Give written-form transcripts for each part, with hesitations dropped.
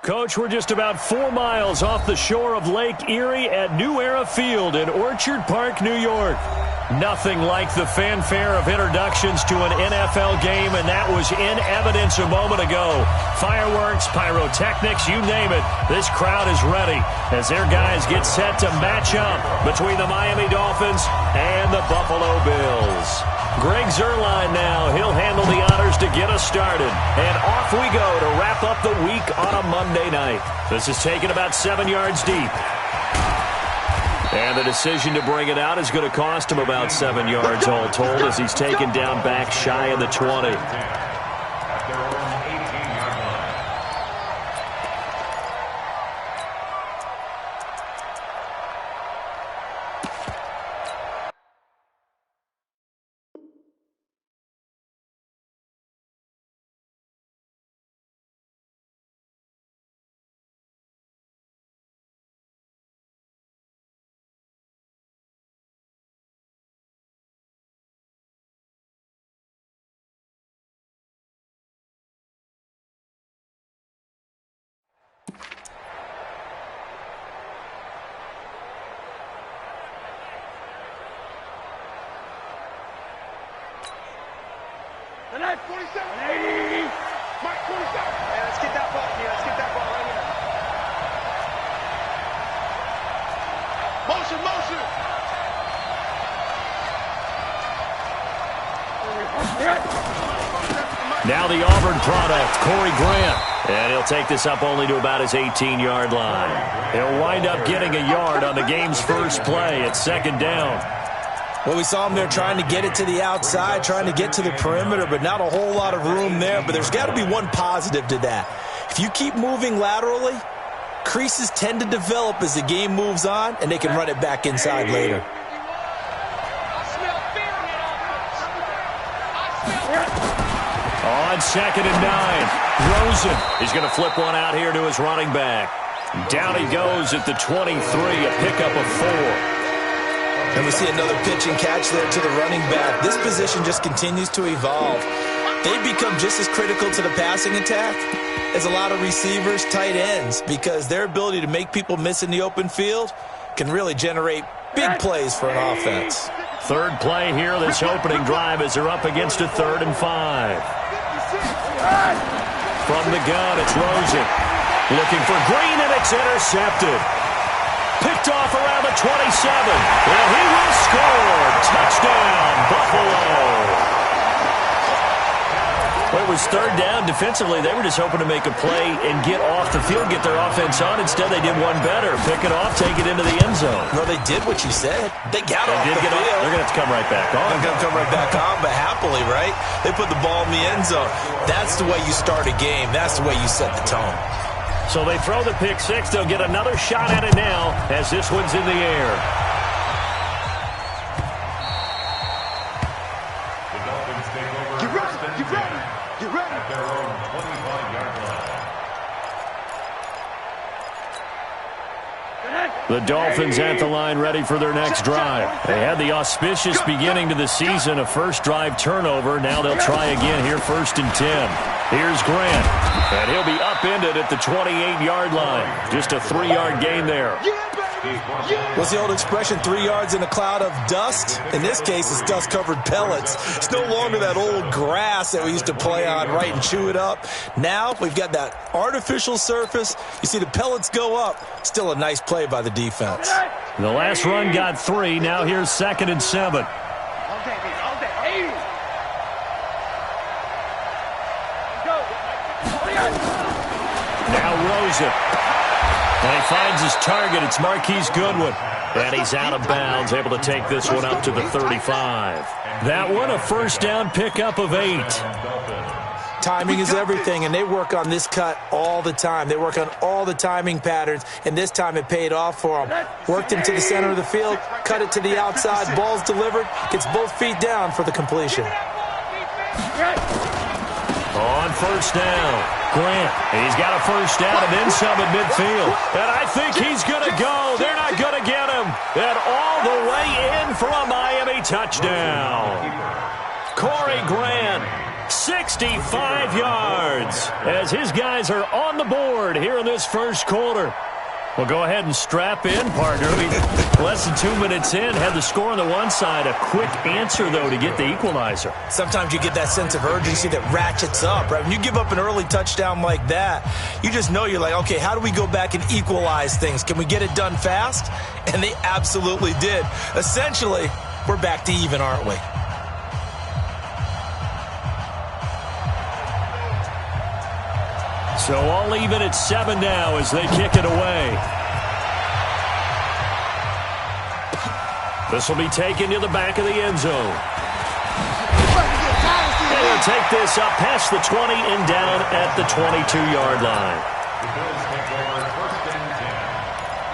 Coach, we're just about 4 miles off the shore of Lake Erie at New Era Field in Orchard Park, New York. Nothing like the fanfare of introductions to an NFL game, and that was in evidence a moment ago. Fireworks, pyrotechnics, you name it. This crowd is ready as their guys get set to match up between the Miami Dolphins and the Buffalo Bills. Greg Zuerlein now. He'll handle the honors to get us started. And off we go to wrap up the week on a Monday night. This is taken about 7 yards deep. And the decision to bring it out is going to cost him about 7 yards all told as he's taken down back shy of the 20. The 47. Hey, Mark 47. Yeah, let's get that ball here. Let's get that ball right here. Motion, motion. Now the Auburn product, Corey Grant. And he'll take this up only to about his 18-yard line. He'll wind up getting a yard on the game's first play at second down. Well, we saw him there trying to get it to the outside, trying to get to the perimeter, but not a whole lot of room there. But there's got to be one positive to that. If you keep moving laterally, creases tend to develop as the game moves on, and they can run it back inside later. On 2nd and 9, Rosen is going to flip one out here to his running back. Down he goes at the 23, a pickup of 4. And we see another pitch and catch there to the running back. This position just continues to evolve. They become just as critical to the passing attack as a lot of receivers, tight ends, because their ability to make people miss in the open field can really generate big plays for an offense. Third play here, this opening drive, as they're up against a 3rd and 5. From the gun, it's Rosen. Looking for Green, and it's intercepted. Picked off around the 27. And he will score. Touchdown, Buffalo. Well, it was 3rd down. Defensively, they were just hoping to make a play and get off the field, get their offense on. Instead, they did one better. Pick it off, take it into the end zone. No, they did what you said. They got off the field. They're going to have to come right back on. They're going to come right back on, but happily, right? They put the ball in the end zone. That's the way you start a game. That's the way you set the tone. So they throw the pick 6. They'll get another shot at it now as this one's in the air. The Dolphins take over. Get ready. Get ready. Get ready. At their own 25-yard line. The Dolphins at the line ready for their next drive. They had the auspicious beginning to the season, a first drive turnover. Now they'll try again here, 1st and 10. Here's Grant, and he'll be upended at the 28-yard line. Just a 3-yard gain there. What's the old expression, 3 yards in a cloud of dust? In this case, it's dust-covered pellets. It's no longer that old grass that we used to play on, right, and chew it up. Now we've got that artificial surface. You see the pellets go up. Still a nice play by the defense. The last run got 3. Now here's 2nd and 7. Now Rosen. And he finds his target. It's Marquise Goodwin. And he's out of bounds, able to take this one up to the 35. That one, a first down pickup of 8. Timing is everything, and they work on this cut all the time. They work on all the timing patterns, and this time it paid off for them. Worked him to the center of the field, cut it to the outside, ball's delivered, gets both feet down for the completion. On first down, Grant. He's got a first down and then some at midfield. And I think he's going to go. They're not going to get him. And all the way in for a Miami touchdown. Corey Grant, 65 yards as his guys are on the board here in this first quarter. Well, go ahead and strap in, partner. Less than 2 minutes in, had the score on the one side. A quick answer, though, to get the equalizer. Sometimes you get that sense of urgency that ratchets up, right? When you give up an early touchdown like that, you just know you're like, okay, how do we go back and equalize things? Can we get it done fast? And they absolutely did. Essentially, we're back to even, aren't we? So all even at 7 now as they kick it away. This will be taken to the back of the end zone. They'll take this up past the 20 and down at the 22-yard line. The Bills take over 1st and 10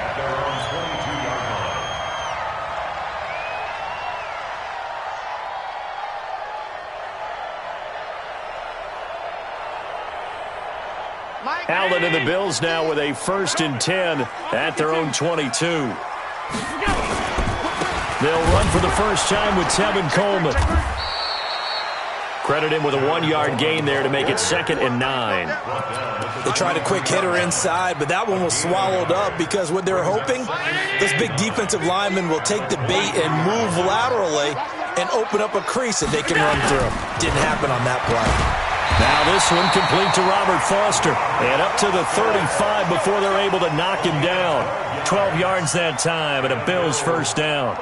at their own 22-yard line. Allen and the Bills now with a 1st and 10 at their own 22. They'll run for the first time with Tevin Coleman. Credit him with a 1-yard gain there to make it 2nd and 9. They tried a quick hitter inside, but that one was swallowed up because what they're hoping, this big defensive lineman will take the bait and move laterally and open up a crease that they can run through. Didn't happen on that play. Now this one complete to Robert Foster. And up to the 35 before they're able to knock him down. 12 yards that time and a Bills first down.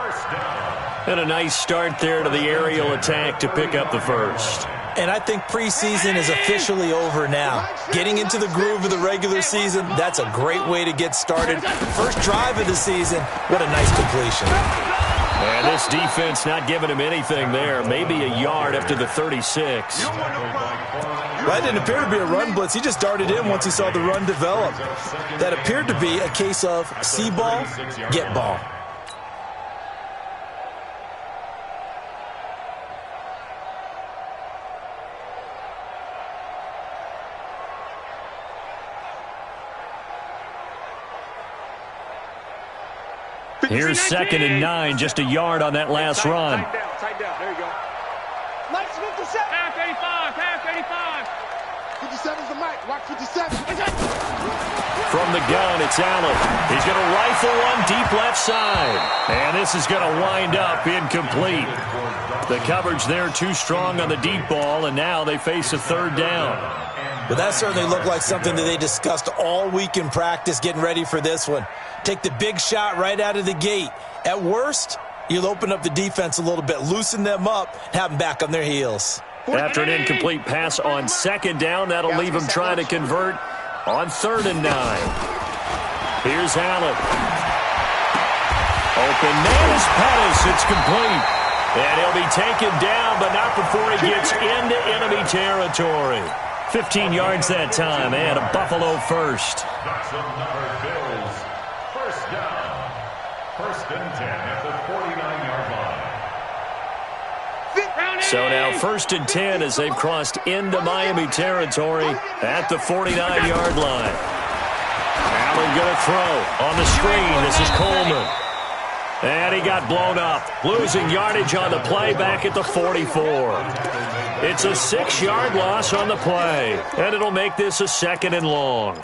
And a nice start there to the aerial attack to pick up the first. And I think preseason is officially over now. Getting into the groove of the regular season, that's a great way to get started. First drive of the season, what a nice completion. And this defense not giving him anything there. Maybe a yard after the 36. That didn't appear to be a run blitz. He just darted in once he saw the run develop. That appeared to be a case of see ball, get ball. Here's 2nd and 9, just a yard on that last run. Tight down. There you go. Mike 57. Half 85. Half 85. 57's the mic. Watch 57. From the gun, it's Allen. He's going to rifle one deep left side. And this is going to wind up incomplete. The coverage there too strong on the deep ball, and now they face a 3rd down. But that certainly looked like something that they discussed all week in practice getting ready for this one. Take the big shot right out of the gate. At worst, you'll open up the defense a little bit, loosen them up, have them back on their heels. After an incomplete pass on 2nd down, that'll leave him trying to convert on 3rd and 9. Here's Allen. Open man is Pettis. It's complete. And he'll be taken down, but not before he gets into enemy territory. 15 yards that time, and a Buffalo first. That's another Bills. First down. 1st and 10 at the 49-yard line. So now 1st and 10 as they've crossed into Miami territory at the 49-yard line. Allen going to throw on the screen. This is Coleman. And he got blown up, losing yardage on the play back at the 44. It's a 6-yard loss on the play, and it'll make this a 2nd and long.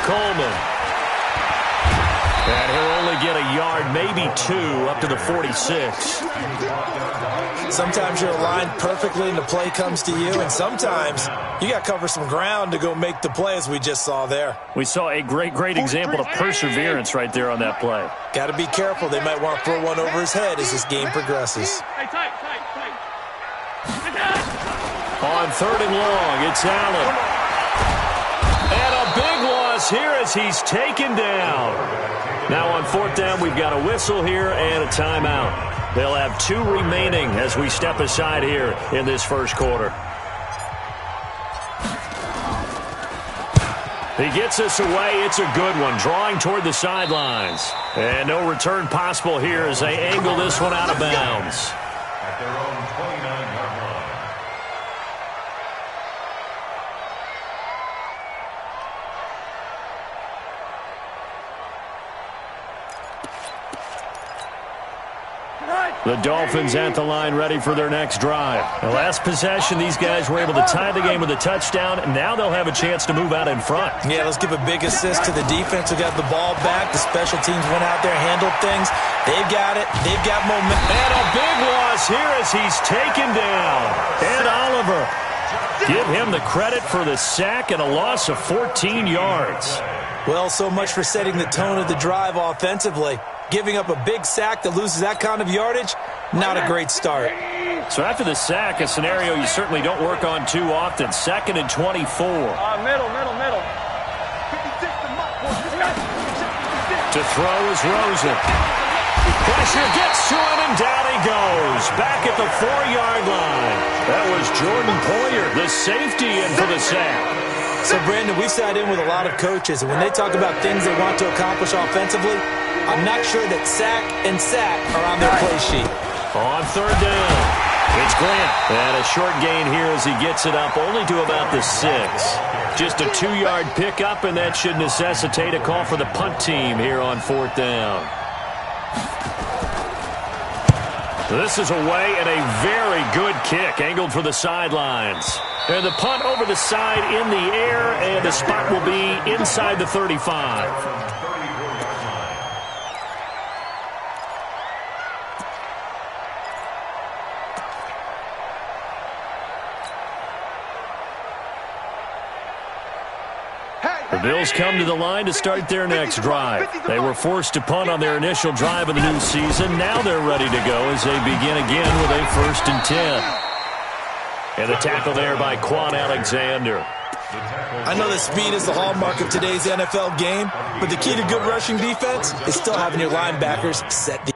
Coleman. And he'll only get a yard, maybe 2, up to the 46. Sometimes you're aligned perfectly and the play comes to you, and sometimes you got to cover some ground to go make the play, as we just saw there. We saw a great example of perseverance right there on that play. Got to be careful. They might want to throw one over his head as this game progresses. Tight. On 3rd and long, it's Allen. And a big loss here as he's taken down. Now on 4th down, we've got a whistle here and a timeout. They'll have 2 remaining as we step aside here in this first quarter. He gets us away. It's a good one, drawing toward the sidelines. And no return possible here as they angle this one out of bounds. At their own 29-yard line. The Dolphins at the line ready for their next drive. The last possession, these guys were able to tie the game with a touchdown, and now they'll have a chance to move out in front. Yeah, let's give a big assist to the defense who got the ball back. The special teams went out there, handled things. They've got it. They've got momentum. And a big loss here as he's taken down. Ed Oliver. Give him the credit for the sack and a loss of 14 yards. Well, so much for setting the tone of the drive offensively. Giving up a big sack that loses that kind of yardage, not a great start. So after the sack, a scenario you certainly don't work on too often. 2nd and 24. Middle. To throw is Rosen. Pressure gets to him, and down he goes. Back at the 4-yard line. That was Jordan Poyer, the safety, in for the sack. So, Brandon, we've sat in with a lot of coaches, and when they talk about things they want to accomplish offensively, I'm not sure that sack and sack are on their play sheet. On 3rd down, it's Grant. And a short gain here as he gets it up only to about the 6. Just a 2-yard pickup, and that should necessitate a call for the punt team here on 4th down. This is away and a very good kick, angled for the sidelines. And the punt over the side in the air, and the spot will be inside the 35. The Bills come to the line to start their next drive. They were forced to punt on their initial drive of the new season. Now they're ready to go as they begin again with a 1st and 10. And the tackle there by Quan Alexander. I know that speed is the hallmark of today's NFL game, but the key to good rushing defense is still having your linebackers set the...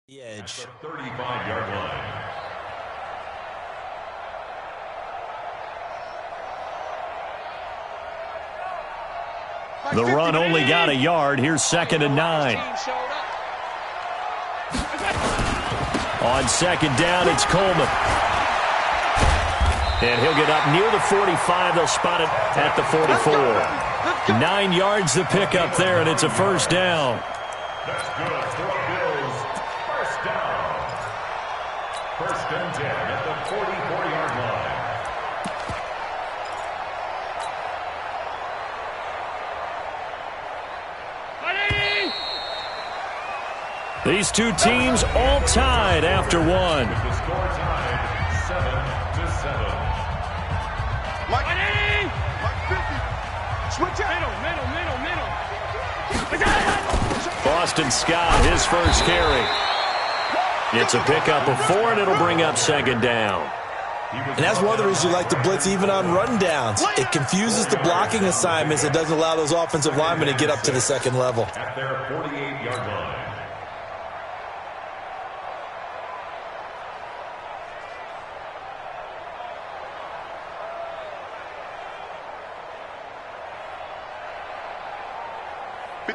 edge. 35-yard line. The run only got a yard. Here's 2nd and 9. On 2nd down, it's Coleman. And he'll get up near the 45. They'll spot it at the 44. 9 yards the pickup there, and it's a 1st down. That's good for the Bills. 1st down. 1st and 10 at the 44-yard line. These two teams all tied after one. The score tied 7-7. Switch it. Middle. Boston Scott, his first carry. It's a pickup of 4, and it'll bring up 2nd down. And that's one of the reasons you like to blitz even on rundowns. It confuses the blocking assignments. It doesn't allow those offensive linemen to get up to the 2nd level. At their 48-yard line.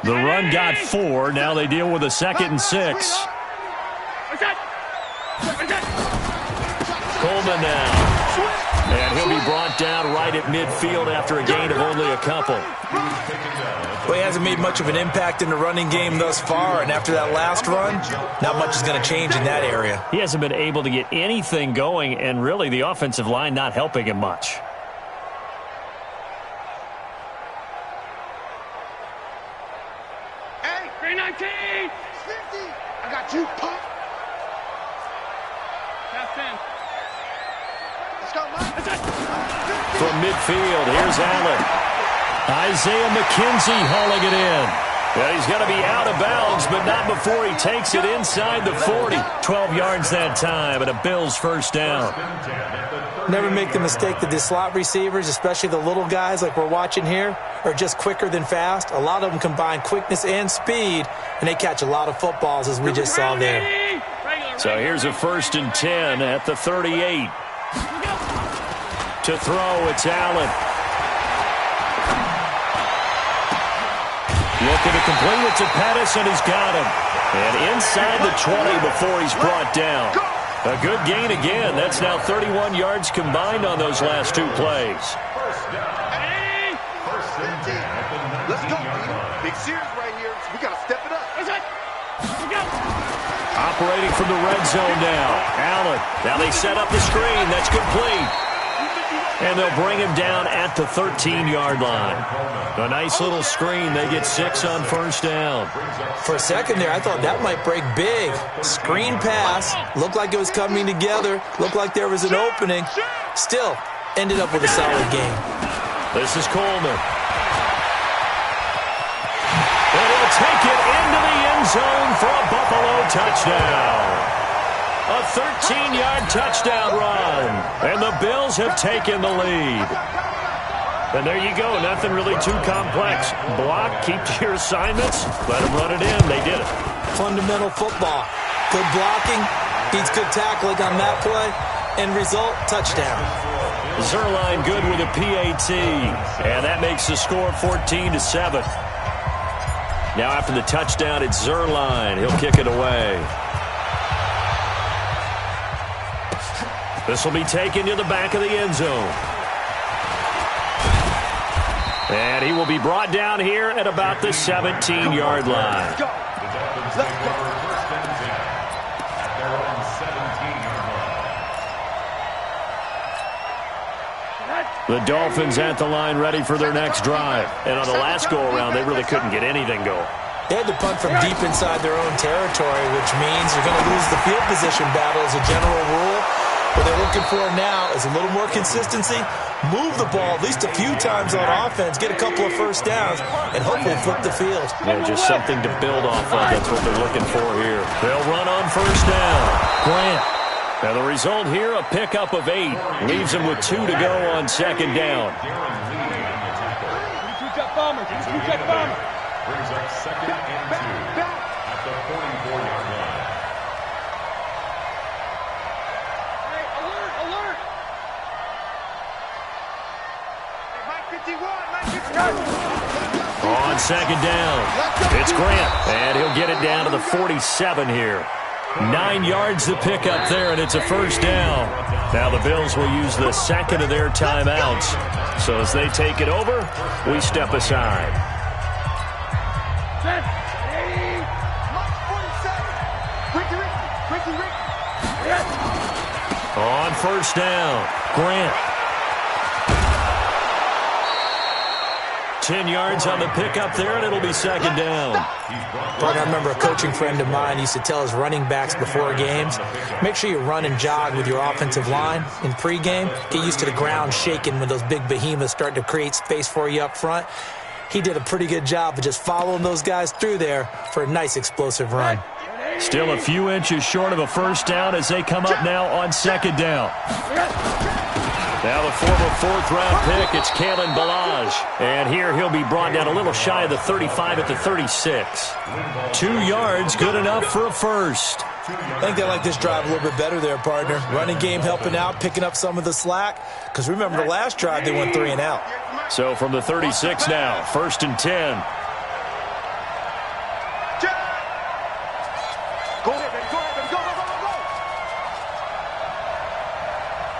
The run got 4. Now they deal with a 2nd and 6. Coleman now. And he'll be brought down right at midfield after a gain of only a couple. Well, he hasn't made much of an impact in the running game thus far, and after that last run, not much is going to change in that area. He hasn't been able to get anything going, and really the offensive line not helping him much. Hey, 319. 50. I got you, pop. Half 10. Let's From midfield, here's Allen. Isaiah McKenzie hauling it in. Yeah, he's going to be out of bounds, but not before he takes it inside the 40. 12 yards that time, and a Bills first down. Never make the mistake that the slot receivers, especially the little guys like we're watching here, are just quicker than fast. A lot of them combine quickness and speed, and they catch a lot of footballs, as we just saw there. So here's a 1st and 10 at the 38. To throw, it's Allen. Looking to complete it to Pettis, and he's got him. And inside the 20 before he's brought down. A good gain again. That's now 31 yards combined on those last 2 plays. Let's go. Big series right here. We got to step it up. Operating from the red zone now. Allen. Now they set up the screen. That's complete. And they'll bring him down at the 13-yard line. A nice little screen. They get 6 on 1st down. For a second there, I thought that might break big. Screen pass. Looked like it was coming together. Looked like there was an opening. Still, ended up with a solid game. This is Coleman. And he'll take it into the end zone for a Buffalo touchdown. A 13-yard touchdown run. And the Bills have taken the lead. And there you go. Nothing really too complex. Block, keep to your assignments, let them run it in. They did it. Fundamental football. Good blocking, beats good tackling on that play. End result, touchdown. Zuerlein good with a PAT. And that makes the score 14-7. Now after the touchdown, it's Zuerlein. He'll kick it away. This will be taken to the back of the end zone. And he will be brought down here at about the 17-yard line. Let's go. The Dolphins at the line ready for their next drive. And on the last go-around, they really couldn't get anything going. They had to punt from deep inside their own territory, which means you're going to lose the field position battle as a general rule. What they're looking for now is a little more consistency, move the ball at least a few times on offense, get a couple of first downs, and hopefully flip the field. Yeah, just something to build off of. That's what they're looking for here. They'll run on 1st down. Grant. Now the result here, a pickup of 8. Leaves them with 2 to go on 2nd down. Brings up 2nd and 2 at the 44-yard line. On 2nd down, it's Grant, and he'll get it down to the 47 here. 9 yards to pick up there, and it's a 1st down. Now the Bills will use the 2nd of their timeouts. So as they take it over, we step aside. On 1st down, Grant. 10 yards on the pickup there, and it'll be 2nd down. But I remember a coaching friend of mine used to tell his running backs before games, make sure you run and jog with your offensive line in pregame. Get used to the ground shaking when those big behemoths start to create space for you up front. He did a pretty good job of just following those guys through there for a nice explosive run. Still a few inches short of a 1st down as they come up now on 2nd down. Now the former 4th-round pick, it's Kalen Ballage. And here he'll be brought down a little shy of the 35 at the 36. 2 yards, good enough for a 1st. I think they like this drive a little bit better there, partner. Running game helping out, picking up some of the slack. Because remember the last drive, they went 3 and out. So from the 36 now, 1st and 10. Go ahead, baby. Go ahead, baby. Go, go, go, go, go.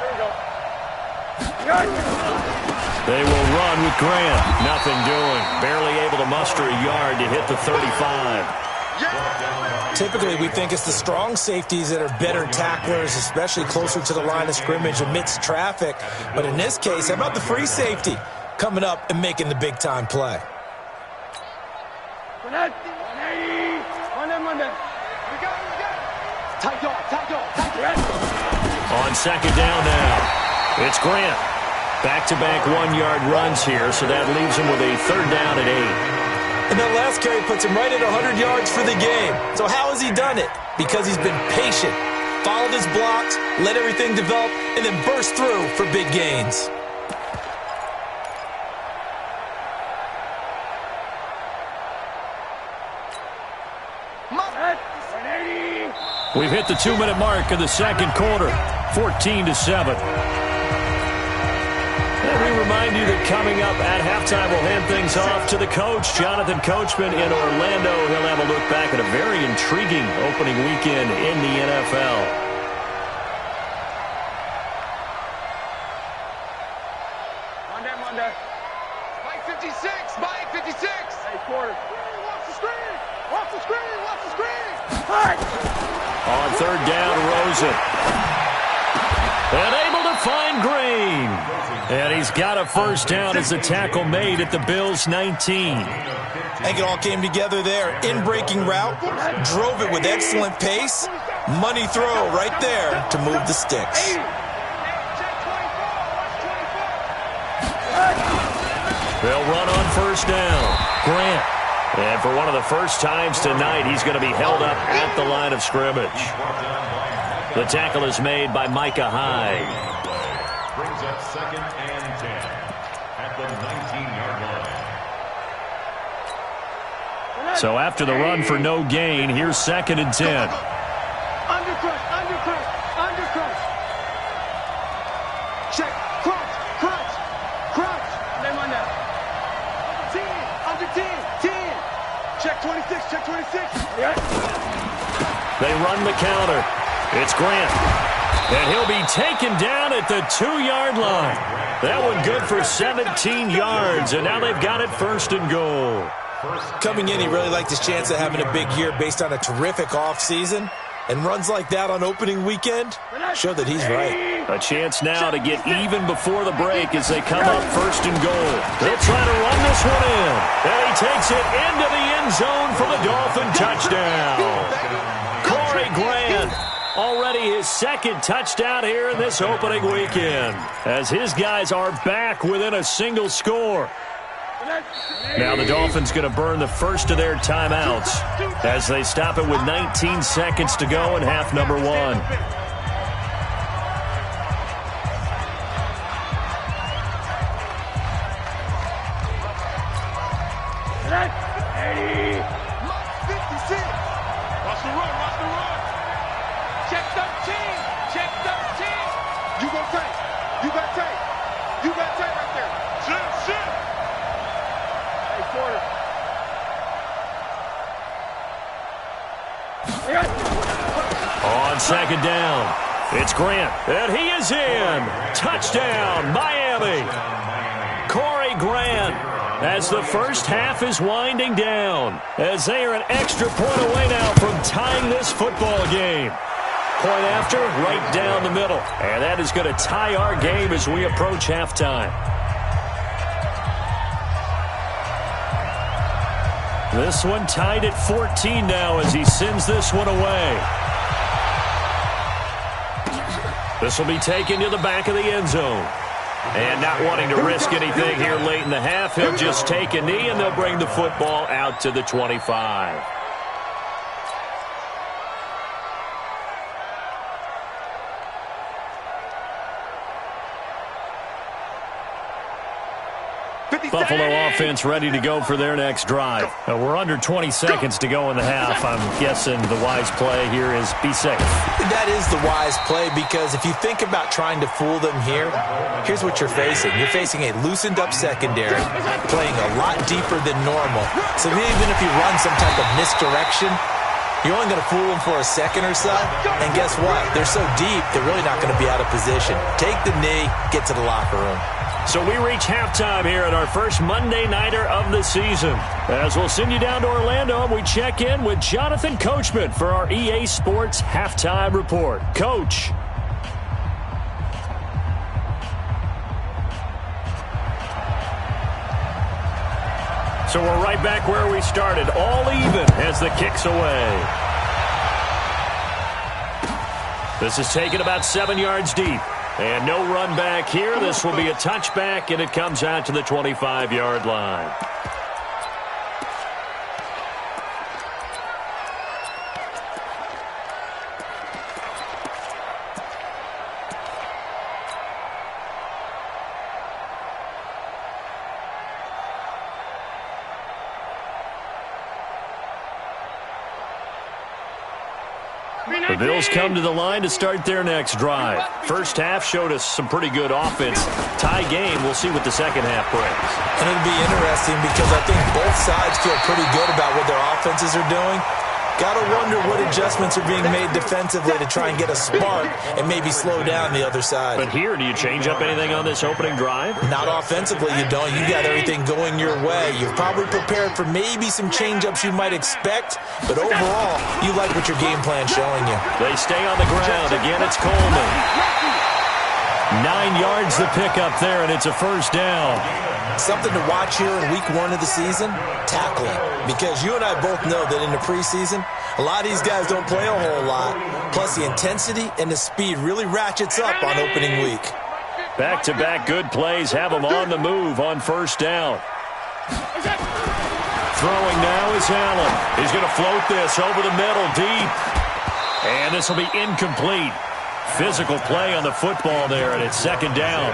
There you go. They will run with Grant. Nothing doing. Barely able to muster a yard to hit the 35. Typically, we think it's the strong safeties that are better tacklers, especially closer to the line of scrimmage amidst traffic. But in this case, how about the free safety coming up and making the big-time play? On 2nd down now. It's Grant. Back-to-back one-yard runs here, so that leaves him with a third down at 8. And that last carry puts him right at 100 yards for the game. So how has he done it? Because he's been patient, followed his blocks, let everything develop, and then burst through for big gains. We've hit the 2-minute mark in the second quarter, 14-7. And we remind you that coming up at halftime, we'll hand things off to the coach, Jonathan Coachman in Orlando. He'll have a look back at a very intriguing opening weekend in the NFL. Monday. Mike 56, Mike 56. Hey, quarter. Watch the screen. Watch the screen. Watch the screen. On third down, Rosen. And able to find Green. And he's got a first down as the tackle made at the Bills' 19. I think it all came together there. In-breaking route, drove it with excellent pace. Money throw right there to move the sticks. They'll run on first down. Grant. And for one of the first times tonight, he's going to be held up at the line of scrimmage. The tackle is made by Micah Hyde. Brings up 2nd and 10 at the 19-yard line. So after the run for no gain, here's 2nd and 10. Undercrush. Check. Crunch. Name on that. Under 10. Check 26. They run the counter. It's Grant. And he'll be taken down at the 2-yard line. That one good for 17 yards, and now they've got it 1st and goal. Coming in, he really liked his chance of having a big year based on a terrific offseason. And runs like that on opening weekend show that he's right. A chance now to get even before the break as they come up 1st and goal. They'll try to run this one in. And he takes it into the end zone for the Dolphin touchdown. Corey Grant, already his 2nd touchdown here in this opening weekend, as his guys are back within a single score. Now the Dolphins going to burn the first of their timeouts as they stop it with 19 seconds to go in half number 1. Watch the run. Check 13. You got tape right there. Shit. Hey, quarter. On 2nd down, it's Grant, and he is in. Touchdown, Miami. Corey Grant, as the first half is winding down, as they are an extra point away now from tying this football game. Point after, right down the middle. And that is going to tie our game as we approach halftime. This one tied at 14 now as he sends this one away. This will be taken to the back of the end zone. And not wanting to risk anything here late in the half, he'll just take a knee and they'll bring the football out to the 25. Buffalo offense ready to go for their next drive. We're under 20 seconds to go in the half. I'm guessing the wise play here is be safe. That is the wise play, because if you think about trying to fool them here, here's what you're facing. You're facing a loosened up secondary, playing a lot deeper than normal. So even if you run some type of misdirection, you're only going to fool them for a second or so. And guess what? They're so deep, they're really not going to be out of position. Take the knee, get to the locker room. So we reach halftime here at our first Monday Nighter of the season. As we'll send you down to Orlando, we check in with Jonathan Coachman for our EA Sports Halftime Report. Coach. So we're right back where we started, all even as the kick's away. This is taken about 7 yards deep. And no run back here. This will be a touchback, and it comes out to the 25-yard line. The Bills come to the line to start their next drive. First half showed us some pretty good offense. Tie game. We'll see what the second half brings. And it'll be interesting because I think both sides feel pretty good about what their offenses are doing. Got to wonder what adjustments are being made defensively to try and get a spark and maybe slow down the other side. But here, do you change up anything on this opening drive? Not offensively, you don't. You got everything going your way. You've probably prepared for maybe some change-ups you might expect, but overall, you like what your game plan's showing you. They stay on the ground. Again, it's Coleman. 9 yards the pickup there, and it's a first down. Something to watch here in week 1 of the season, tackling. Because you and I both know that in the preseason, a lot of these guys don't play a whole lot. Plus, the intensity and the speed really ratchets up on opening week. Back-to-back good plays have them on the move on first down. Throwing now is Allen. He's going to float this over the middle deep. And this will be incomplete. Physical play on the football there, and it's second down.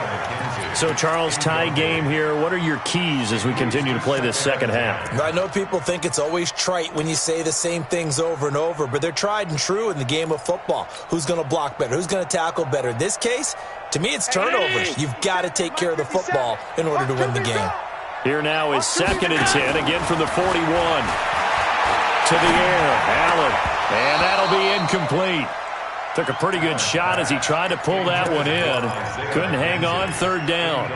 So, Charles, tie game here. What are your keys as we continue to play this second half? I know people think it's always trite when you say the same things over and over, but they're tried and true in the game of football. Who's going to block better? Who's going to tackle better? In this case, to me, it's turnovers. You've got to take care of the football in order to win the game. Here now is 2nd and 10, again from the 41. To the air, Allen, and that'll be incomplete. Took a pretty good shot as he tried to pull that one in. Couldn't hang on, third down.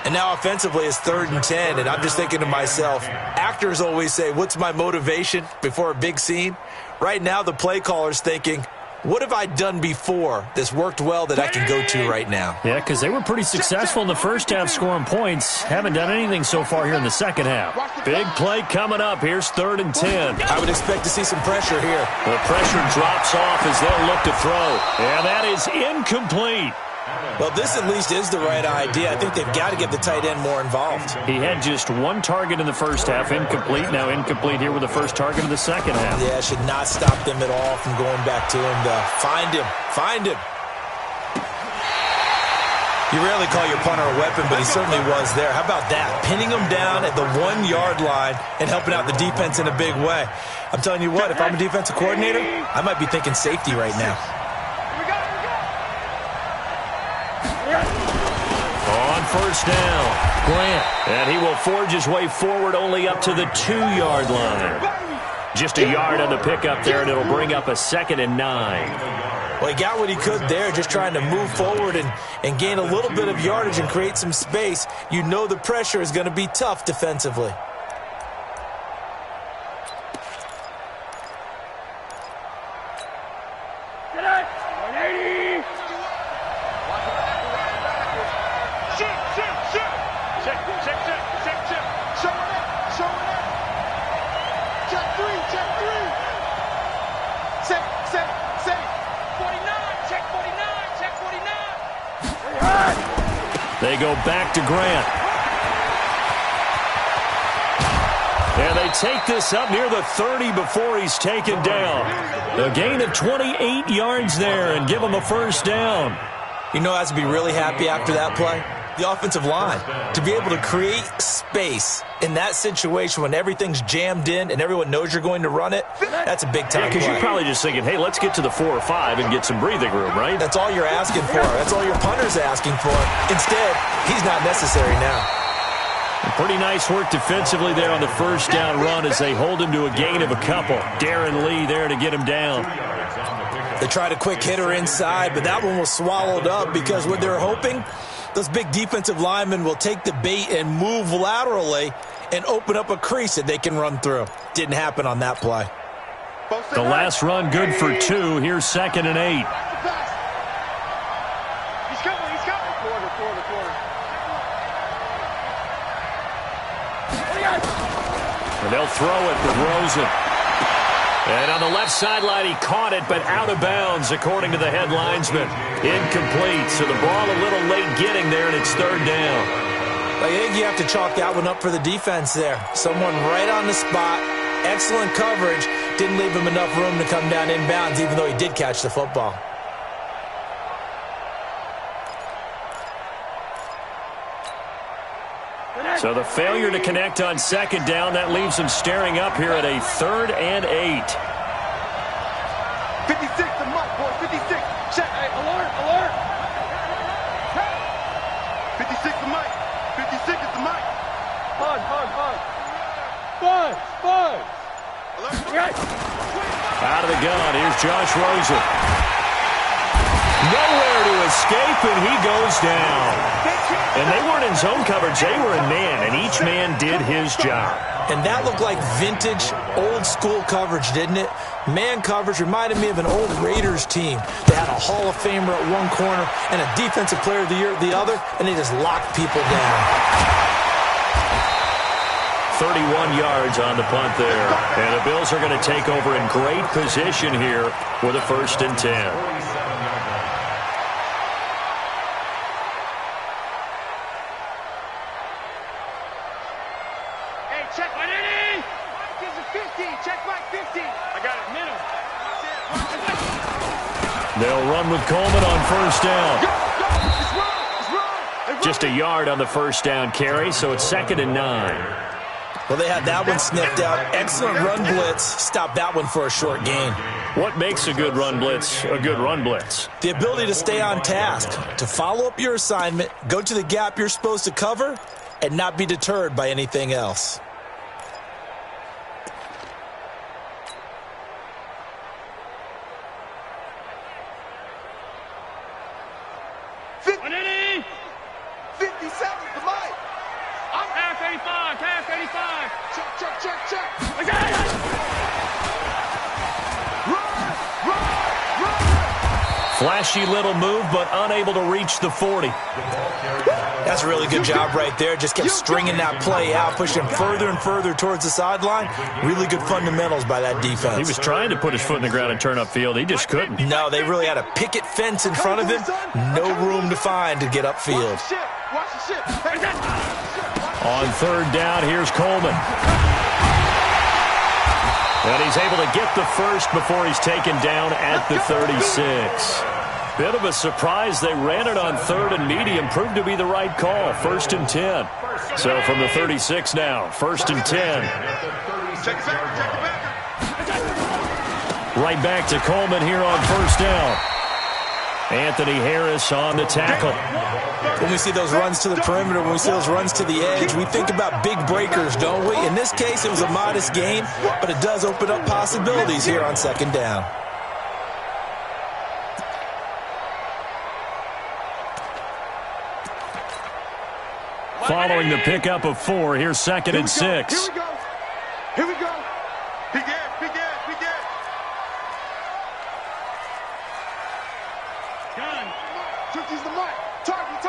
And now offensively it's 3rd and 10, and I'm just thinking to myself, actors always say, what's my motivation before a big scene? Right now the play caller's thinking, what have I done before that's worked well that I can go to right now? Yeah, because they were pretty successful in the first half scoring points. Haven't done anything so far here in the second half. Big play coming up. Here's 3rd and 10. I would expect to see some pressure here. The pressure drops off as they'll look to throw. And that is incomplete. Well, this at least is the right idea. I think they've got to get the tight end more involved. He had just 1 target in the first half, incomplete. Now incomplete here with the first target of the second half. Yeah, should not stop them at all from going back to him. Find him. Find him. You rarely call your punter a weapon, but he certainly was there. How about that? Pinning him down at the 1-yard line and helping out the defense in a big way. I'm telling you what, if I'm a defensive coordinator, I might be thinking safety right now. On first down, Grant. And he will forge his way forward only up to the 2-yard line. Just a yard on the pickup there, and it'll bring up a 2nd and 9. Well, he got what he could there, just trying to move forward and gain a little bit of yardage and create some space. You know the pressure is going to be tough defensively. They go back to Grant. And they take this up near the 30 before he's taken down. A gain of 28 yards there and give him a first down. You know, I have to be really happy after that play. The offensive line, to be able to create space in that situation when everything's jammed in and everyone knows you're going to run it, that's a big-time play. Because you're probably just thinking, hey, let's get to the 4 or 5 and get some breathing room, right? That's all you're asking for. That's all your punter's asking for. Instead, he's not necessary now. Pretty nice work defensively there on the first down run as they hold him to a gain of a couple. Darren Lee there to get him down. They tried a quick hitter inside, but that one was swallowed up because what they're hoping, those big defensive linemen will take the bait and move laterally and open up a crease that they can run through. Didn't happen on that play. The last run good for 2. Here's 2nd and 8. He's coming. Quarter. And they'll throw it with Rosen. And on the left sideline, he caught it, but out of bounds, according to the head linesman. Incomplete, so the ball a little late getting there, and it's third down. I think you have to chalk that one up for the defense there. Someone right on the spot, excellent coverage, didn't leave him enough room to come down inbounds, even though he did catch the football. So the failure to connect on second down, that leaves him staring up here at a 3rd and 8. 56 to Mike, boy, 56. Check, hey, alert, alert. 56 to Mike. 56 is the Mike. Hug. Buzz. Alert. Out of the gun, here's Josh Rosen. Nowhere to escape, and he goes down. And they weren't in zone coverage, they were in man, and each man did his job. And that looked like vintage, old-school coverage, didn't it? Man coverage reminded me of an old Raiders team. They had a Hall of Famer at one corner and a Defensive Player of the Year at the other, and they just locked people down. 31 yards on the punt there. And the Bills are going to take over in great position here with a 1st and 10. Check Mike 50. Check Mike 50. I got it. Middle. They'll run with Coleman on 1st down. It's wrong. Just a yard on the 1st down carry, so it's 2nd and 9. Well, they had that one sniffed out. Excellent run blitz. Stopped that one for a short gain. What makes a good run blitz a good run blitz? The ability to stay on task, to follow up your assignment, go to the gap you're supposed to cover, and not be deterred by anything else. Flashy little move, but unable to reach the 40. That's a really good job right there. Just kept stringing that play out, pushing further and further towards the sideline. Really good fundamentals by that defense. He was trying to put his foot in the ground and turn upfield. He just couldn't. No, they really had a picket fence in front of him. No room to find to get upfield. On 3rd down, here's Coleman. And he's able to get the 1st before he's taken down at the 36. Bit of a surprise. They ran it on 3rd and medium. Proved to be the right call. 1st and 10. So from the 36 now, 1st and 10. Right back to Coleman here on 1st down. Anthony Harris on the tackle. When we see those runs to the perimeter, when we see those runs to the edge, we think about big breakers, don't we? In this case, it was a modest gain, but it does open up possibilities here on 2nd down. Following the pickup of 4, here's 2nd and 6. Here we go. Big air. Gun. Turkey's the mark. Target.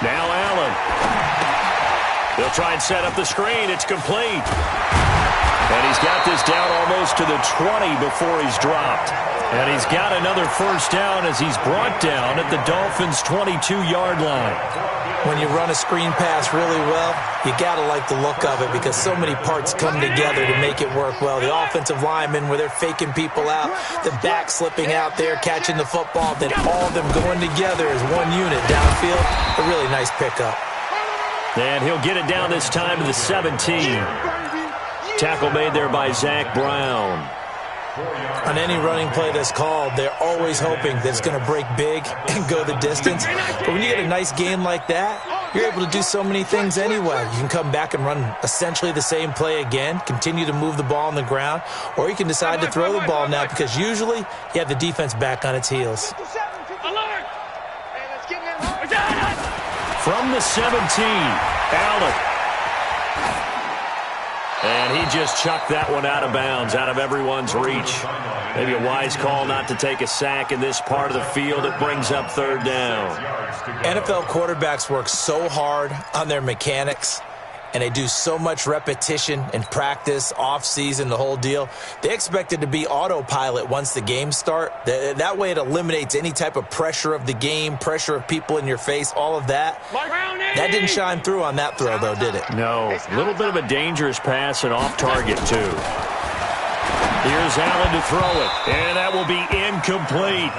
Now Allen. They'll try and set up the screen. It's complete. And he's got this down almost to the 20 before he's dropped. And he's got another 1st down as he's brought down at the Dolphins' 22-yard line. When you run a screen pass really well, you got to like the look of it because so many parts come together to make it work well. The offensive linemen, where they're faking people out, the back slipping out there, catching the football, then all of them going together as one unit downfield. A really nice pickup. And he'll get it down this time to the 17. Tackle made there by Zach Brown. On any running play that's called, they're always hoping that it's going to break big and go the distance. But when you get a nice game like that, you're able to do so many things anyway. You can come back and run essentially the same play again, continue to move the ball on the ground, or you can decide to throw the ball now because usually you have the defense back on its heels. From the 17, Allen. And he just chucked that one out of bounds, out of everyone's reach. Maybe a wise call not to take a sack in this part of the field. It brings up 3rd down. NFL quarterbacks work so hard on their mechanics. and they do so much repetition and practice, off-season, the whole deal. They expect it to be autopilot once the games start. That way it eliminates any type of pressure of the game, pressure of people in your face, all of that. That didn't shine through on that throw, though, did it? No. A little bit of a dangerous pass and off target, too. Here's Allen to throw it, and that will be incomplete.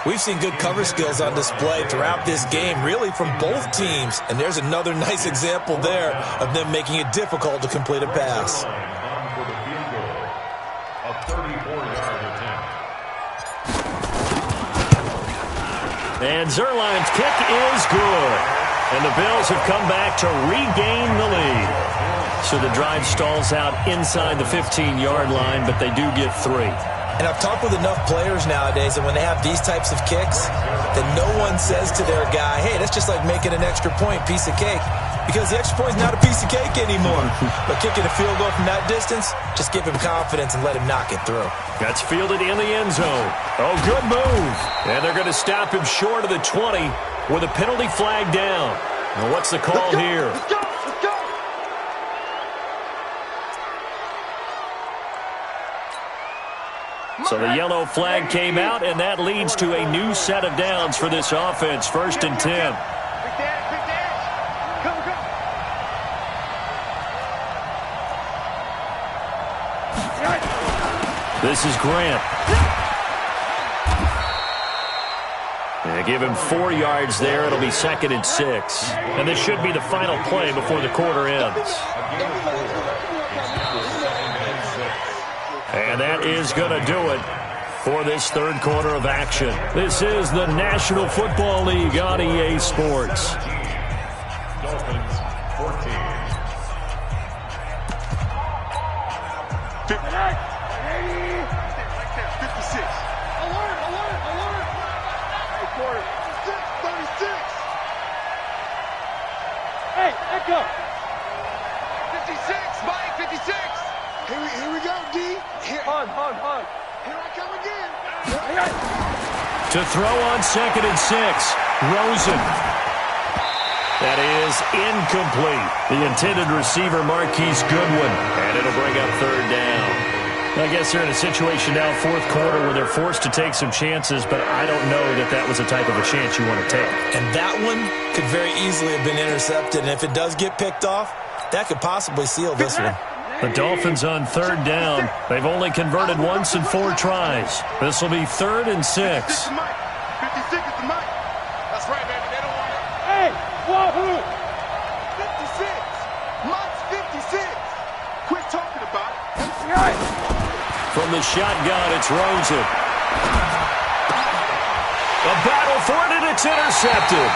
We've seen good cover skills on display throughout this game, really from both teams. And there's another nice example there of them making it difficult to complete a pass. And Zuerlein's kick is good. And the Bills have come back to regain the lead. So the drive stalls out inside the 15-yard line, but they do get 3. And I've talked with enough players nowadays, and when they have these types of kicks, then no one says to their guy, hey, that's just like making an extra point, piece of cake. Because the extra point is not a piece of cake anymore. But kicking a field goal from that distance, just give him confidence and let him knock it through. That's fielded in the end zone. Oh, good move. And they're going to stop him short of the 20 with a penalty flag down. Now, what's the call here? Let's go. So the yellow flag came out, and that leads to a new set of downs for this offense. 1st and 10. Big dash. Go. This is Grant. They give him 4 yards there. It'll be 2nd and 6. And this should be the final play before the quarter ends. And that is going to do it for this third quarter of action. This is the National Football League on EA Sports. Dolphins 14. 56. Alert. Hey, quarter. 36. Hey, echo. 56, Mike, 56. Here we go, D. Hon. Here I come again. To throw on 2nd and 6, Rosen. That is incomplete. The intended receiver, Marquise Goodwin. And it'll bring up 3rd down. I guess they're in a situation now, 4th quarter, where they're forced to take some chances, but I don't know that was the type of a chance you want to take. And that one could very easily have been intercepted. And if it does get picked off, that could possibly seal this one. The Dolphins on 3rd down. They've only converted once in 4 tries. This will be 3rd and 6. 56 is the mic. That's right, baby. They don't want it. Hey, wahoo! 56. Mike's 56. Quit talking about it. From the shotgun, it's Rosen. A battle for it, and it's intercepted.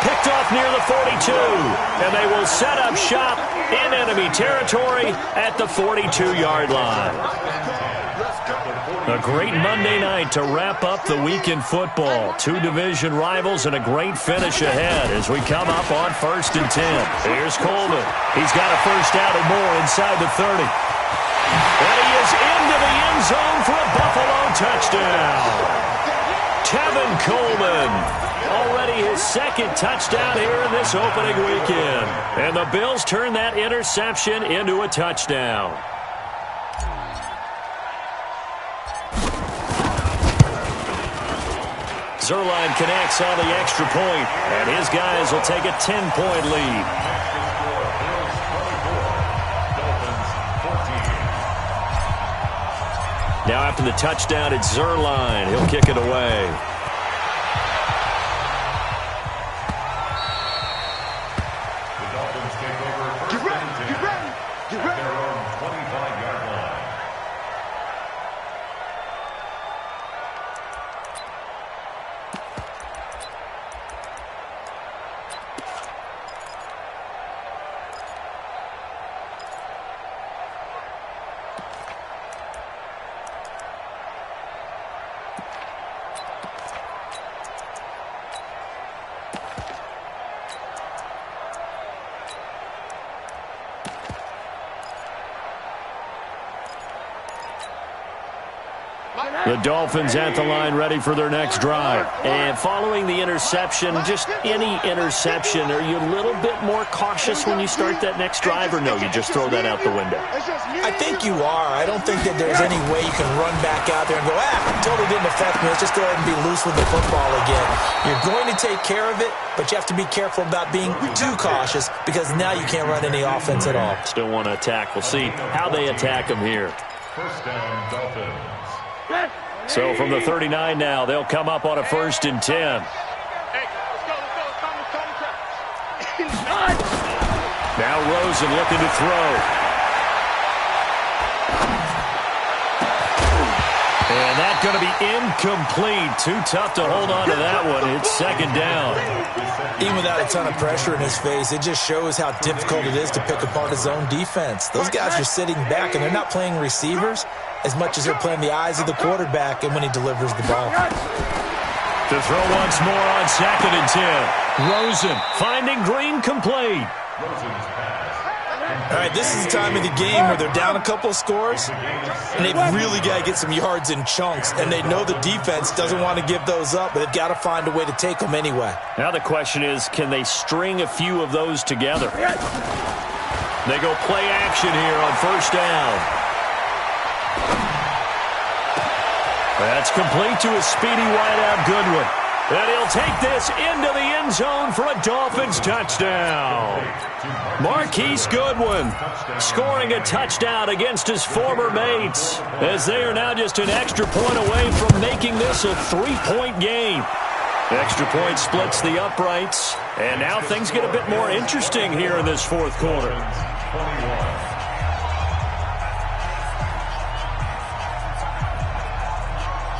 Picked off near the 42, and they will set up shop in enemy territory at the 42-yard line. A great Monday night to wrap up the week in football. 2 division rivals and a great finish ahead as we come up on 1st and 10. Here's Coleman. He's got a first down and more inside the 30. And he is into the end zone for a Buffalo touchdown. Tevin Coleman. Already his 2nd touchdown here in this opening weekend. And the Bills turn that interception into a touchdown. Zuerlein connects on the extra point, and his guys will take a 10-point lead. Now after the touchdown, it's Zuerlein. He'll kick it away. The Dolphins at the line ready for their next drive. And following the interception, just any interception, are you a little bit more cautious when you start that next drive, or no, you just throw that out the window? I think you are. I don't think that there's any way you can run back out there and go, totally didn't affect me. Let's just go ahead and be loose with the football again. You're going to take care of it, but you have to be careful about being too cautious because now you can't run any offense at all. Still want to attack. We'll see how they attack them here. First down, Dolphins. So from the 39 now, they'll come up on a 1st and 10. Now Rosen looking to throw. And that's going to be incomplete. Too tough to hold on to that one. It's 2nd down. Even without a ton of pressure in his face, it just shows how difficult it is to pick apart his own defense. Those guys are sitting back, and they're not playing receivers as much as they're playing the eyes of the quarterback and when he delivers the ball. To throw once more on 2nd and 10. Rosen finding Green complete. All right, this is the time of the game where they're down a couple of scores, and they've really got to get some yards in chunks, and they know the defense doesn't want to give those up, but they've got to find a way to take them anyway. Now the question is, can they string a few of those together? They go play action here on 1st down. That's complete to a speedy wideout Goodwin. And he'll take this into the end zone for a Dolphins touchdown. Marquise Goodwin scoring a touchdown against his former mates, as they are now just an extra point away from making this a 3-point game. Extra point splits the uprights, and now things get a bit more interesting here in this 4th quarter.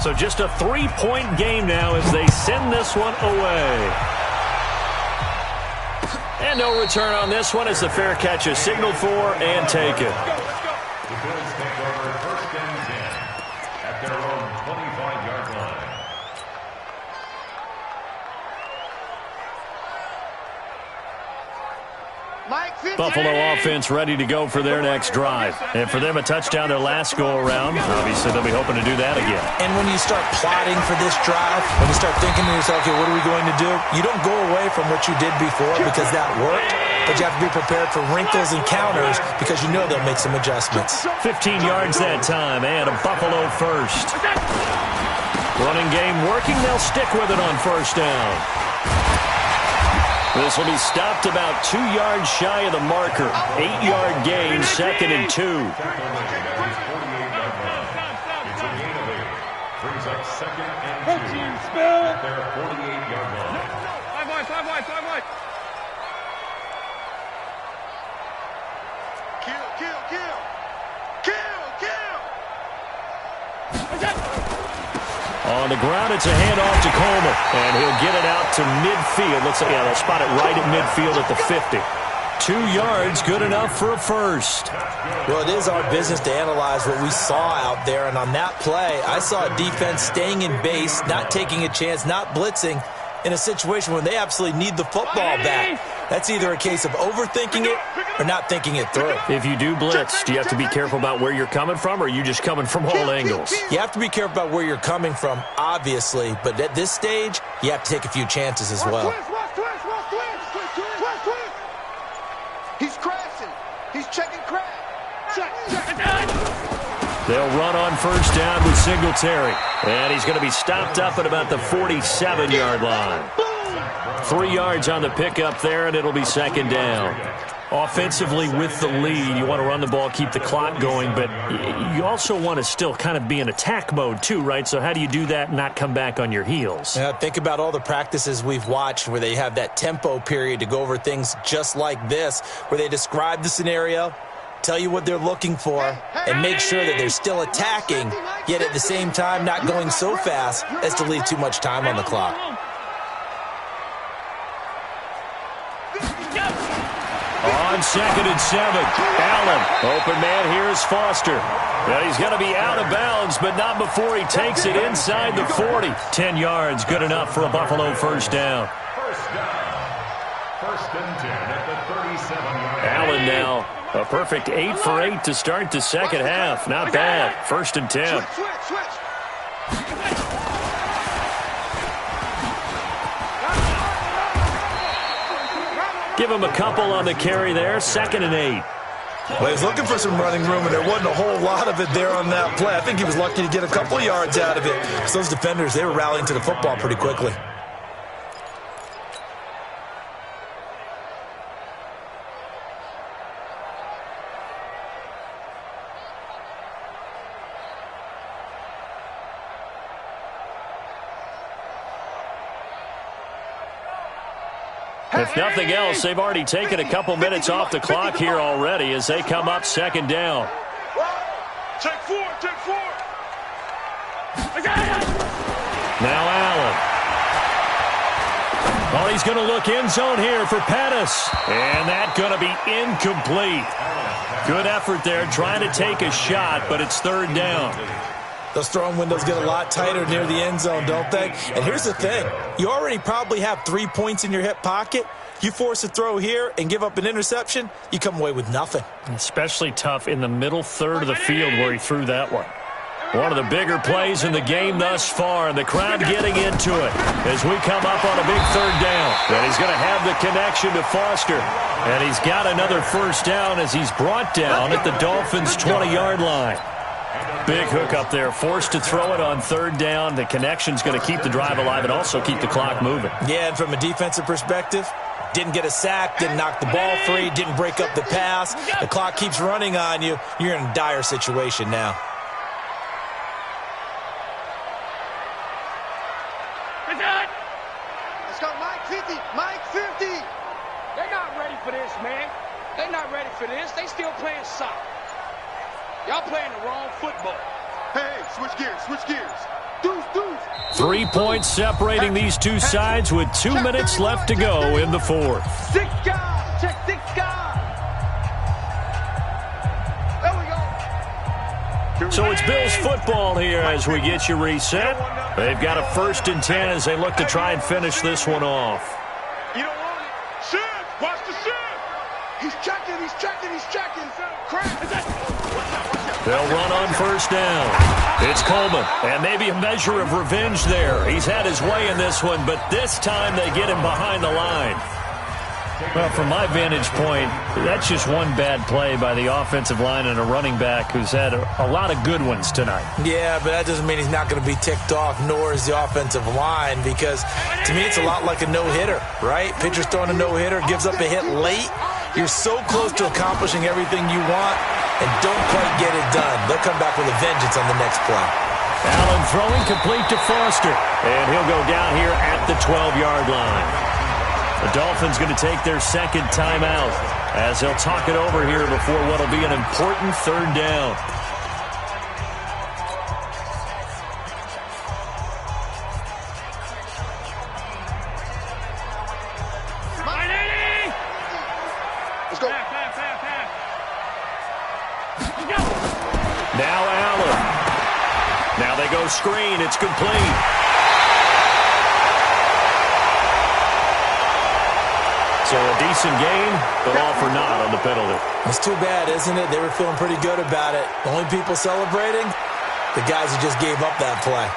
So just a 3-point game now as they send this one away. And no return on this one as the fair catch is signaled for and taken. The Bills take over 1st and 10 at their own 25-yard line. Buffalo offense ready to go for their next drive. And for them, a touchdown their last go-around. Obviously, they'll be hoping to do that again. And when you start plotting for this drive, when you start thinking to yourself, okay, what are we going to do? You don't go away from what you did before because that worked, but you have to be prepared for wrinkles and counters because you know they'll make some adjustments. 15 yards that time and a Buffalo first. Running game working. They'll stick with it on 1st down. This will be stopped about 2 yards shy of the marker. 8-yard gain, 2nd and 2. It's a gain of 8. Brings up 2nd and 2 at their 48-yard line. 5 wide. Kill. On the ground, it's a handoff to Coleman, and he'll get it out to midfield. Looks like, yeah, they'll spot it right at midfield at the 50. 2 yards, good enough for a first. Well, it is our business to analyze what we saw out there, and on that play, I saw a defense staying in base, not taking a chance, not blitzing, in a situation where they absolutely need the football back. That's either a case of overthinking it or not thinking it through. If you do blitz, do you have to be careful about where you're coming from, or are you just coming from all angles? You have to be careful about where you're coming from, obviously, but at this stage, you have to take a few chances as well. He's crashing. He's checking crash. They'll run on 1st down with Singletary. And he's going to be stopped up at about the 47-yard line. 3 yards on the pickup there, and it'll be 2nd down. Offensively with the lead, you want to run the ball, keep the clock going, but you also want to still kind of be in attack mode too, right? So how do you do that and not come back on your heels? Yeah, think about all the practices we've watched where they have that tempo period to go over things just like this, where they describe the scenario, tell you what they're looking for, and make sure that they're still attacking, yet at the same time not going so fast as to leave too much time on the clock. On 2nd and 7, Allen. Open man here is Foster. And he's going to be out of bounds, but not before he takes it inside the 40. 10 yards, good enough for a Buffalo 1st down. 1st and 10 at the 37-yard line. Allen now, a perfect 8 for 8 to start the 2nd half. Not bad. 1st and 10. Give him a couple on the carry there, 2nd and 8. Well, he was looking for some running room, and there wasn't a whole lot of it there on that play. I think he was lucky to get a couple of yards out of it. So those defenders, they were rallying to the football pretty quickly. If nothing else, they've already taken a couple minutes off the clock here already as they come up 2nd down. Check 4, check 4. Now Allen. Well, he's going to look end zone here for Pettis. And that's going to be incomplete. Good effort there trying to take a shot, but it's 3rd down. Those throwing windows get a lot tighter near the end zone, don't they? And here's the thing. You already probably have 3 points in your hip pocket. You force a throw here and give up an interception, you come away with nothing. Especially tough in the middle third of the field where he threw that one. One of the bigger plays in the game thus far, and the crowd getting into it as we come up on a big 3rd down. And he's going to have the connection to Foster. And he's got another 1st down as he's brought down at the Dolphins' 20-yard line. Big hook up there, forced to throw it on 3rd down. The connection's going to keep the drive alive and also keep the clock moving. Yeah, and from a defensive perspective, didn't get a sack, didn't knock the ball free, didn't break up the pass. The clock keeps running on you. You're in a dire situation now. Let's go, Mike 50, Mike 50. They're not ready for this, man. They're not ready for this. They still playing soccer. Y'all playing the wrong football. Hey, switch gears, switch gears. Deuce, deuce. 3 points separating these two sides with 2 minutes left to go in the 4th. 6 guys. Check 6 guys. There we go. So it's Bills football here as we get you reset. They've got a 1st and 10 as they look to try and finish this one off. You don't want it. Shift. Watch the shift. He's checking, he's checking, he's checking. Crack. They'll run on 1st down. It's Coleman, and maybe a measure of revenge there. He's had his way in this one, but this time they get him behind the line. Well, from my vantage point, that's just one bad play by the offensive line and a running back who's had a lot of good ones tonight. Yeah, but that doesn't mean he's not going to be ticked off, nor is the offensive line, because to me it's a lot like a no-hitter, right? Pitcher's throwing a no-hitter, gives up a hit late. You're so close to accomplishing everything you want and don't quite get it done. They'll come back with a vengeance on the next play. Allen throwing complete to Foster, and he'll go down here at the 12-yard line. The Dolphins going to take their 2nd timeout as they'll talk it over here before what will be an important 3rd down. Let's go. Now Allen. Now they go screen. It's complete. So a decent game, but all for naught on the penalty. It's too bad, isn't it? They were feeling pretty good about it. The only people celebrating, the guys who just gave up that play.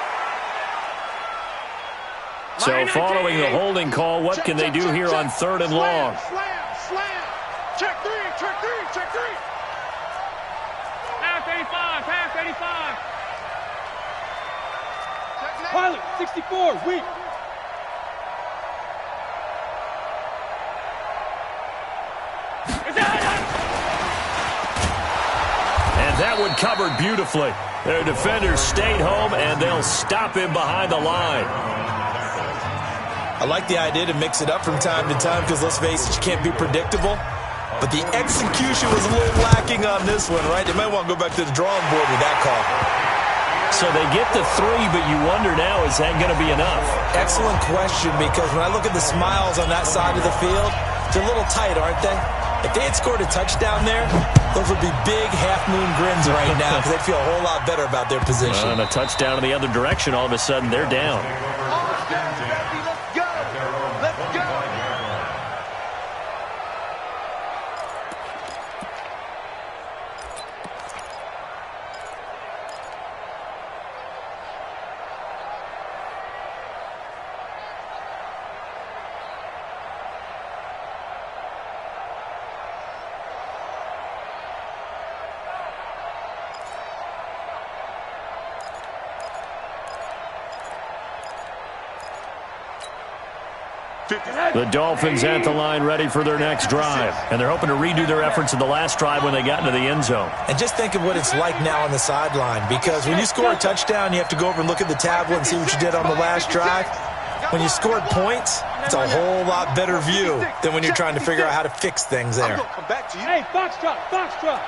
So following the holding call, what can they do here on 3rd and long? Slam. Check 3, check 3, check 3. Pass 85, pass 85. Check Pilot, 64, weak. And that one covered beautifully. Their defenders stayed home, and they'll stop him behind the line. I like the idea to mix it up from time to time because, let's face it, you can't be predictable. But the execution was a little lacking on this one, right? They might want to go back to the drawing board with that call. So they get the 3, but you wonder now, is that going to be enough? Excellent question, because when I look at the smiles on that side of the field, they're a little tight, aren't they? If they had scored a touchdown there, those would be big half-moon grins right now because they'd feel a whole lot better about their position. And a touchdown in the other direction, all of a sudden they're down. Let's go. Let's go. The Dolphins at the line ready for their next drive. And they're hoping to redo their efforts in the last drive when they got into the end zone. And just think of what it's like now on the sideline, because when you score a touchdown, you have to go over and look at the tablet and see what you did on the last drive. When you scored points, it's a whole lot better view than when you're trying to figure out how to fix things there. Hey, box drop, box drop.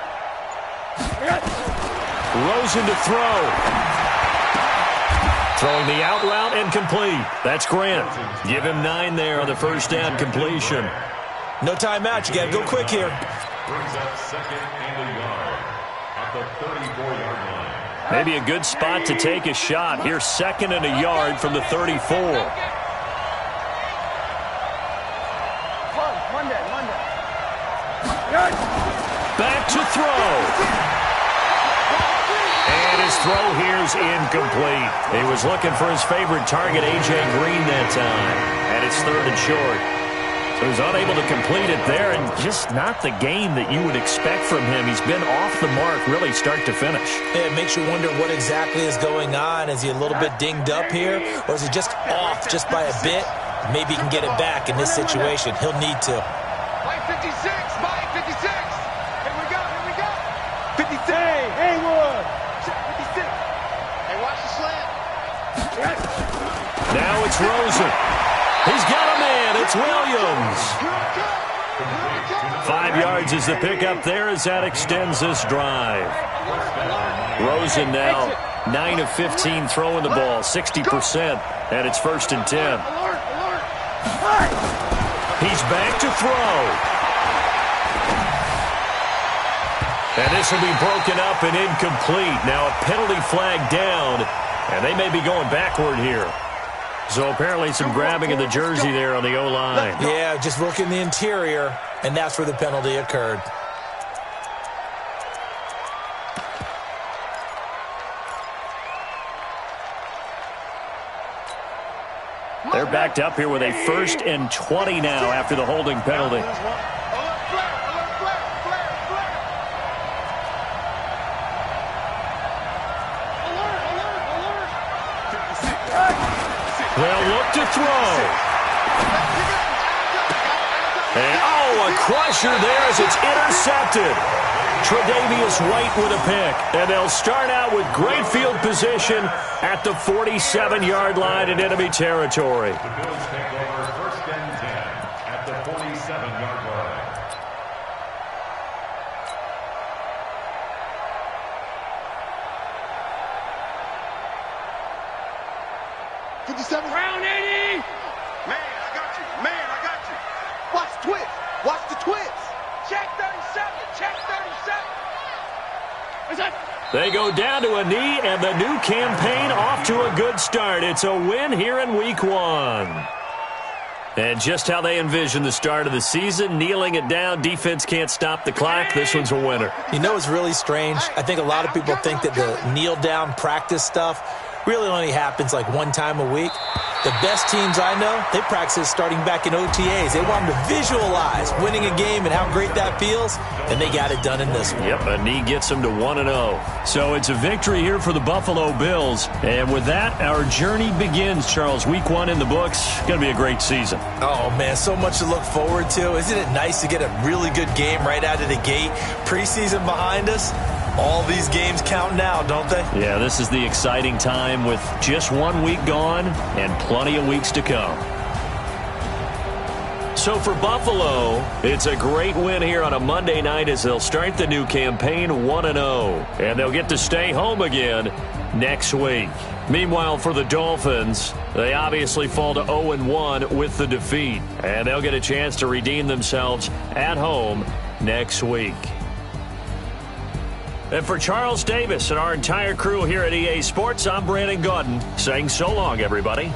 Rosen to throw. Throwing the out route and complete. That's Grant. Give him 9 there on the first down completion. No timeout. You got to go quick here. Brings up 2nd and a yard at the 34-yard line. Maybe a good spot to take a shot. Here's 2nd and a yard from the 34. Back to throw. And his throw here's incomplete. He was looking for his favorite target, A.J. Green, that time. And it's 3rd and short. So he's unable to complete it there, and just not the game that you would expect from him. He's been off the mark really start to finish. Yeah, it makes you wonder what exactly is going on. Is he a little bit dinged up here, or is he just off just by a bit? Maybe he can get it back in this situation. He'll need to. By 56, by 56. Here we go, here we go. 56. Hey, Haywood. 56. Hey, watch the slant. Now it's Rosen. He's got a man. It's Williams. 5 yards is the pickup there as that extends this drive. Rosen now 9 of 15 throwing the ball, 60%, and it's 1st and 10. He's back to throw. And this will be broken up and incomplete. Now a penalty flag down, and they may be going backward here. So apparently some grabbing of the jersey there on the O-line. Yeah, just look in the interior, and that's where the penalty occurred. They're backed up here with a 1st and 20 now after the holding penalty. They'll look to throw. And, a crusher there as it's intercepted. Tre'Davious White with a pick. And they'll start out with great field position at the 47-yard line in enemy territory. The Bills take over 1st and 10 at the 47-yard line. Round 80. Man, I got you. Man, I got you. Watch the twist. Watch the twist. Check 37. Check 37. They go down to a knee, and the new campaign off to a good start. It's a win here in Week 1. And just how they envision the start of the season, kneeling it down, defense can't stop the clock. This one's a winner. You know what's really strange? I think a lot of people think that the kneel-down practice stuff really only happens like 1 time a week. The best teams I know, they practice starting back in OTAs. They want them to visualize winning a game and how great that feels, and they got it done in this one. Yep, a knee gets them to 1-0. So it's a victory here for the Buffalo Bills. And with that, our journey begins, Charles. Week 1 in the books. Going to be a great season. Oh, man, so much to look forward to. Isn't it nice to get a really good game right out of the gate? Preseason behind us. All these games count now, don't they? Yeah, this is the exciting time with just 1 week gone and plenty of weeks to come. So for Buffalo, it's a great win here on a Monday night as they'll start the new campaign 1-0. And they'll get to stay home again next week. Meanwhile, for the Dolphins, they obviously fall to 0-1 with the defeat. And they'll get a chance to redeem themselves at home next week. And for Charles Davis and our entire crew here at EA Sports, I'm Brandon Gaudin saying so long, everybody.